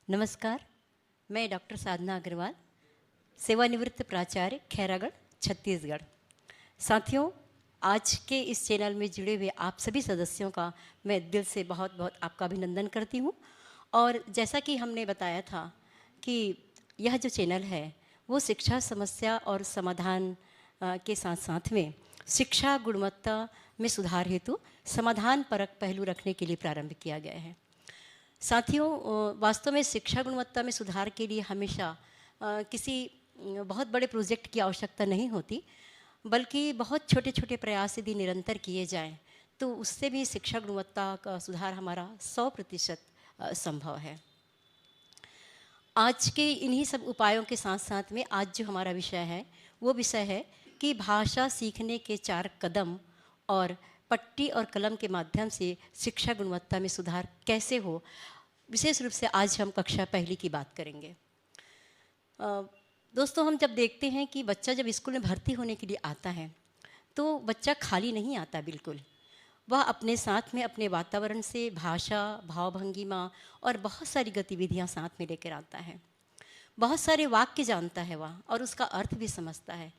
नमस्कार, मैं डॉक्टर साधना अग्रवाल, सेवानिवृत्त प्राचार्य, खैरागढ़, छत्तीसगढ़। साथियों, आज के इस चैनल में जुड़े हुए आप सभी सदस्यों का मैं दिल से बहुत बहुत आपका अभिनंदन करती हूँ। और जैसा कि हमने बताया था कि यह जो चैनल है वो शिक्षा समस्या और समाधान के साथ साथ में शिक्षा गुणवत्ता में सुधार हेतु समाधान परक पहलू रखने के लिए प्रारंभ किया गया है। साथियों, वास्तव में शिक्षा गुणवत्ता में सुधार के लिए हमेशा किसी बहुत बड़े प्रोजेक्ट की आवश्यकता नहीं होती, बल्कि बहुत छोटे छोटे प्रयास यदि निरंतर किए जाएं तो उससे भी शिक्षा गुणवत्ता का सुधार हमारा 100% संभव है। आज के इन्हीं सब उपायों के साथ साथ में आज जो हमारा विषय है वो विषय है कि भाषा सीखने के 4 कदम और पट्टी और कलम के माध्यम से शिक्षा गुणवत्ता में सुधार कैसे हो। विशेष रूप से आज हम कक्षा पहली की बात करेंगे। दोस्तों, हम जब देखते हैं कि बच्चा जब स्कूल में भर्ती होने के लिए आता है तो बच्चा खाली नहीं आता। बिल्कुल, वह अपने साथ में अपने वातावरण से भाषा, भावभंगिमा और बहुत सारी गतिविधियां साथ में लेकर आता है। बहुत सारे वाक्य जानता है वह और उसका अर्थ भी समझता है।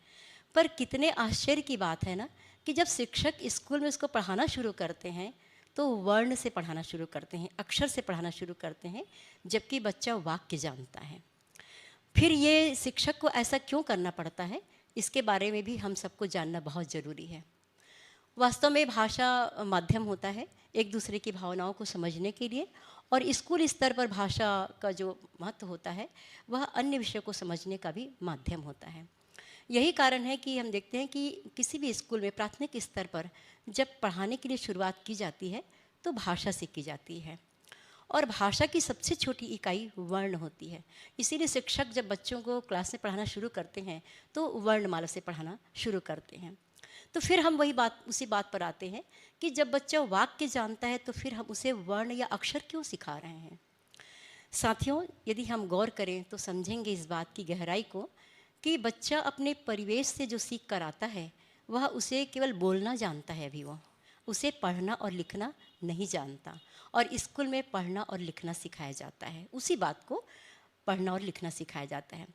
पर कितने आश्चर्य की बात है ना कि जब शिक्षक स्कूल में उसको पढ़ाना शुरू करते हैं तो वर्ण से पढ़ाना शुरू करते हैं, अक्षर से पढ़ाना शुरू करते हैं, जबकि बच्चा वाक्य जानता है। फिर ये शिक्षक को ऐसा क्यों करना पड़ता है, इसके बारे में भी हम सबको जानना बहुत ज़रूरी है। वास्तव में भाषा माध्यम होता है एक दूसरे की भावनाओं को समझने के लिए, और स्कूल स्तर पर भाषा का जो महत्व होता है वह अन्य विषयों को समझने का भी माध्यम होता है। यही कारण है कि हम देखते हैं कि किसी भी स्कूल में प्राथमिक स्तर पर जब पढ़ाने के लिए शुरुआत की जाती है तो भाषा से की जाती है, और भाषा की सबसे छोटी इकाई वर्ण होती है। इसीलिए शिक्षक जब बच्चों को क्लास में पढ़ाना शुरू करते हैं तो वर्णमाला से पढ़ाना शुरू करते हैं। तो फिर हम उसी बात पर आते हैं कि जब बच्चा वाक्य जानता है तो फिर हम उसे वर्ण या अक्षर क्यों सिखा रहे हैं। साथियों, यदि हम गौर करें तो समझेंगे इस बात की गहराई को कि बच्चा अपने परिवेश से जो सीख कर आता है वह उसे केवल बोलना जानता है। अभी वो उसे पढ़ना और लिखना नहीं जानता, और स्कूल में पढ़ना और लिखना सिखाया जाता है। उसी बात को पढ़ना और लिखना सिखाया जाता है।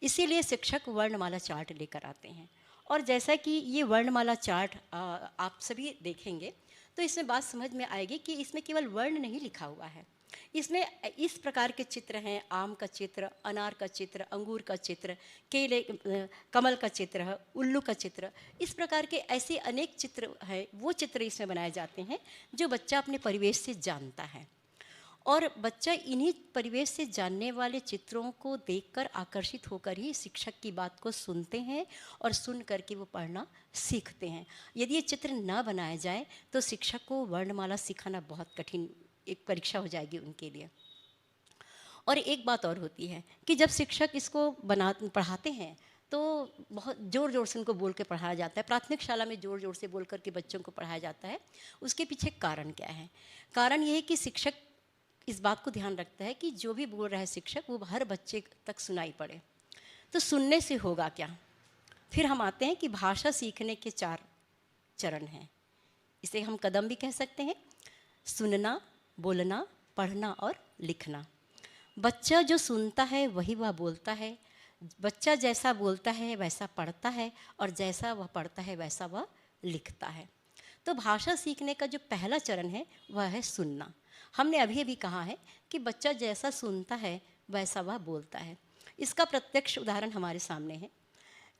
इसीलिए शिक्षक वर्णमाला चार्ट लेकर आते हैं, और जैसा कि ये वर्णमाला चार्ट आप सभी देखेंगे तो इसमें बात समझ में आएगी कि इसमें केवल वर्ण नहीं लिखा हुआ है, इसमें इस प्रकार के चित्र हैं। आम का चित्र, अनार का चित्र, अंगूर का चित्र, केले, कमल का चित्र है, उल्लू का चित्र, इस प्रकार के ऐसे अनेक चित्र हैं। वो चित्र इसमें बनाए जाते हैं जो बच्चा अपने परिवेश से जानता है, और बच्चा इन्हीं परिवेश से जानने वाले चित्रों को देखकर आकर्षित होकर ही शिक्षक की बात को सुनते हैं, और सुन करके वो पढ़ना सीखते हैं। यदि ये चित्र ना बनाया जाए तो शिक्षक को वर्णमाला सिखाना बहुत कठिन एक परीक्षा हो जाएगी उनके लिए। और एक बात और होती है कि जब शिक्षक इसको पढ़ाते हैं तो बहुत ज़ोर ज़ोर से उनको बोल के पढ़ाया जाता है। प्राथमिक शाला में ज़ोर ज़ोर से बोल करके बच्चों को पढ़ाया जाता है। उसके पीछे कारण क्या है? कारण ये है कि शिक्षक इस बात को ध्यान रखता है कि जो भी बोल रहा है शिक्षक वो हर बच्चे तक सुनाई पड़े। तो सुनने से होगा क्या? फिर हम आते हैं कि भाषा सीखने के 4 चरण हैं। इसे हम कदम भी कह सकते हैं: सुनना, बोलना, पढ़ना और लिखना। बच्चा जो सुनता है वही वह बोलता है। बच्चा जैसा बोलता है वैसा पढ़ता है, और जैसा वह पढ़ता है वैसा वह लिखता है। तो भाषा सीखने का जो पहला चरण है वह है सुनना। हमने अभी अभी कहा है कि बच्चा जैसा सुनता है वैसा वह बोलता है। इसका प्रत्यक्ष उदाहरण हमारे सामने है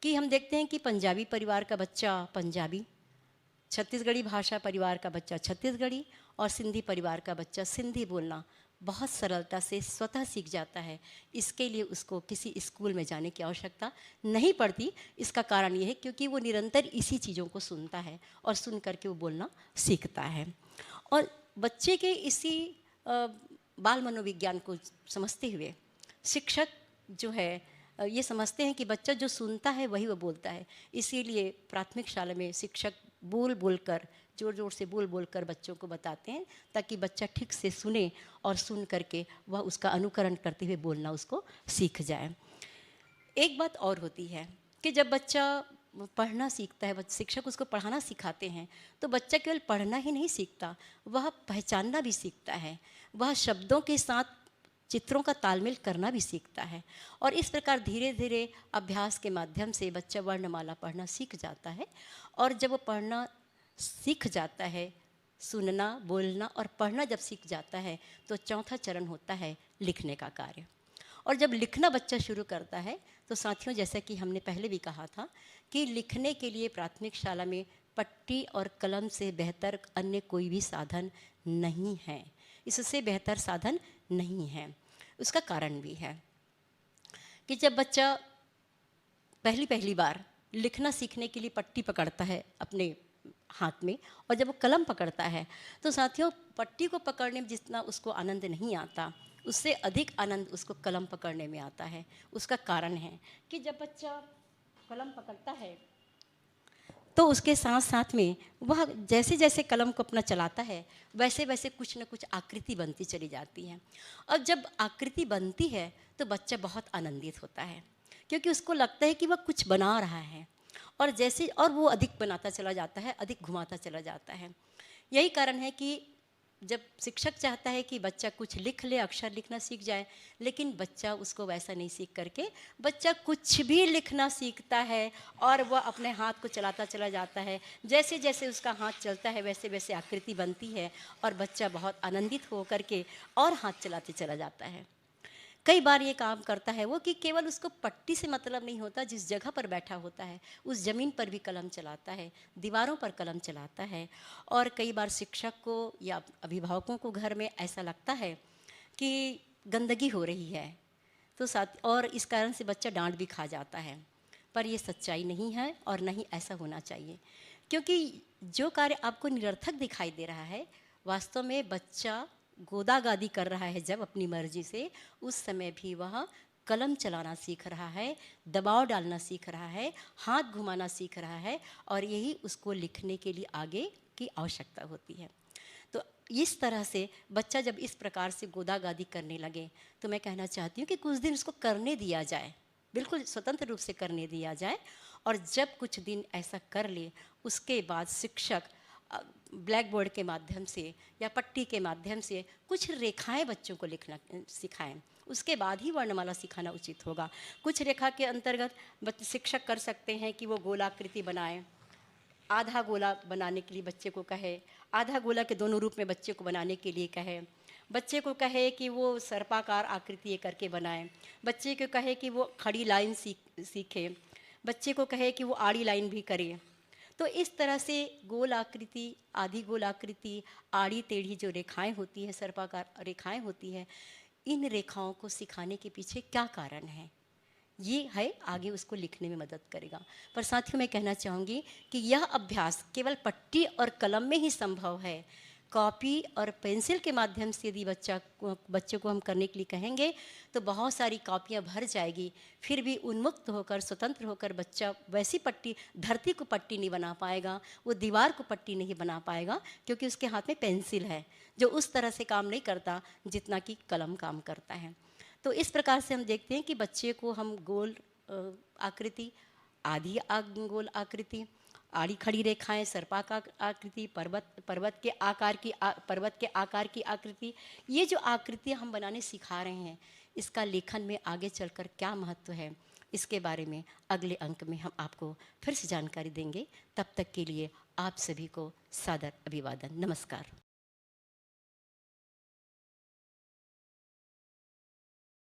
कि हम देखते हैं कि पंजाबी परिवार का बच्चा पंजाबी, छत्तीसगढ़ी भाषा परिवार का बच्चा छत्तीसगढ़ी, और सिंधी परिवार का बच्चा सिंधी बोलना बहुत सरलता से स्वतः सीख जाता है। इसके लिए उसको किसी स्कूल में जाने की आवश्यकता नहीं पड़ती। इसका कारण ये है क्योंकि वो निरंतर इसी चीज़ों को सुनता है और सुन करके वो बोलना सीखता है। और बच्चे के इसी बाल मनोविज्ञान को समझते हुए शिक्षक जो है ये समझते हैं कि बच्चा जो सुनता है वही वो बोलता है। इसीलिए प्राथमिक शाला में शिक्षक बोल बोल कर, ज़ोर ज़ोर से बोल बोल कर बच्चों को बताते हैं, ताकि बच्चा ठीक से सुने और सुन करके वह उसका अनुकरण करते हुए बोलना उसको सीख जाए। एक बात और होती है कि जब बच्चा पढ़ना सीखता है, शिक्षक उसको पढ़ाना सिखाते हैं, तो बच्चा केवल पढ़ना ही नहीं सीखता, वह पहचानना भी सीखता है। वह शब्दों के साथ चित्रों का तालमेल करना भी सीखता है। और इस प्रकार धीरे धीरे अभ्यास के माध्यम से बच्चा वर्णमाला पढ़ना सीख जाता है। और जब वो पढ़ना सीख जाता है, सुनना, बोलना और पढ़ना जब सीख जाता है, तो चौथा चरण होता है लिखने का कार्य। और जब लिखना बच्चा शुरू करता है तो साथियों, जैसा कि हमने पहले भी कहा था कि लिखने के लिए प्राथमिक शाला में पट्टी और कलम से बेहतर अन्य कोई भी साधन नहीं है। इससे बेहतर साधन नहीं है। उसका कारण भी है कि जब बच्चा पहली पहली बार लिखना सीखने के लिए पट्टी पकड़ता है अपने हाथ में, और जब वो कलम पकड़ता है तो साथियों, पट्टी को पकड़ने में जितना उसको आनंद नहीं आता, उससे अधिक आनंद उसको कलम पकड़ने में आता है। उसका कारण है कि जब बच्चा कलम पकड़ता है तो उसके साथ साथ में वह जैसे जैसे कलम को अपना चलाता है, वैसे वैसे कुछ न कुछ आकृति बनती चली जाती है। और जब आकृति बनती है तो बच्चा बहुत आनंदित होता है, क्योंकि उसको लगता है कि वह कुछ बना रहा है। और जैसे और वो अधिक बनाता चला जाता है, अधिक घुमाता चला जाता है। यही कारण है कि जब शिक्षक चाहता है कि बच्चा कुछ लिख ले, अक्षर लिखना सीख जाए, लेकिन बच्चा उसको वैसा नहीं सीख करके बच्चा कुछ भी लिखना सीखता है और वह अपने हाथ को चलाता चला जाता है। जैसे जैसे उसका हाथ चलता है वैसे वैसे आकृति बनती है और बच्चा बहुत आनंदित हो करके और हाथ चलाते चला जाता है। कई बार ये काम करता है वो कि केवल उसको पट्टी से मतलब नहीं होता, जिस जगह पर बैठा होता है उस ज़मीन पर भी कलम चलाता है, दीवारों पर कलम चलाता है। और कई बार शिक्षक को या अभिभावकों को घर में ऐसा लगता है कि गंदगी हो रही है, तो साथ और इस कारण से बच्चा डांट भी खा जाता है। पर ये सच्चाई नहीं है और नहीं ऐसा होना चाहिए, क्योंकि जो कार्य आपको निरर्थक दिखाई दे रहा है, वास्तव में बच्चा गोदागादी कर रहा है जब अपनी मर्जी से, उस समय भी वह कलम चलाना सीख रहा है, दबाव डालना सीख रहा है, हाथ घुमाना सीख रहा है, और यही उसको लिखने के लिए आगे की आवश्यकता होती है। तो इस तरह से बच्चा जब इस प्रकार से गोदागादी करने लगे तो मैं कहना चाहती हूँ कि कुछ दिन उसको करने दिया जाए, बिल्कुल स्वतंत्र रूप से करने दिया जाए। और जब कुछ दिन ऐसा कर ले, उसके बाद शिक्षक ब्लैक बोर्ड के माध्यम से या पट्टी के माध्यम से कुछ रेखाएं बच्चों को लिखना सिखाएं। उसके बाद ही वर्णमाला सिखाना उचित होगा। कुछ रेखा के अंतर्गत शिक्षक कर सकते हैं कि वो गोलाकृति बनाएं, आधा गोला बनाने के लिए बच्चे को कहे, आधा गोला के दोनों रूप में बच्चे को बनाने के लिए कहे, बच्चे को कहे कि वो सर्पाकार आकृति करके बनाए, बच्चे को कहे कि वो खड़ी लाइन सीखे, बच्चे को कहे कि वो आड़ी लाइन भी करे। तो इस तरह से गोल आकृति, आधी गोल आकृति, आड़ी टेढ़ी जो रेखाएं होती हैं, सर्पाकार रेखाएं होती हैं, इन रेखाओं को सिखाने के पीछे क्या कारण है, ये है आगे उसको लिखने में मदद करेगा। पर साथियों, मैं कहना चाहूँगी कि यह अभ्यास केवल पट्टी और कलम में ही संभव है। कॉपी और पेंसिल के माध्यम से यदि बच्चे को हम करने के लिए कहेंगे तो बहुत सारी कॉपियाँ भर जाएगी, फिर भी उन्मुक्त होकर, स्वतंत्र होकर बच्चा वैसी पट्टी, धरती को पट्टी नहीं बना पाएगा, वो दीवार को पट्टी नहीं बना पाएगा, क्योंकि उसके हाथ में पेंसिल है जो उस तरह से काम नहीं करता जितना कि कलम काम करता है। तो इस प्रकार से हम देखते हैं कि बच्चे को हम गोल आकृति, आधी गोल आकृति, आड़ी खड़ी रेखाएं, सर्पाकार आकृति, पर्वत के आकार की आकृति, ये जो आकृतियाँ हम बनाने सिखा रहे हैं, इसका लेखन में आगे चलकर क्या महत्व है, इसके बारे में अगले अंक में हम आपको फिर से जानकारी देंगे। तब तक के लिए आप सभी को सादर अभिवादन, नमस्कार।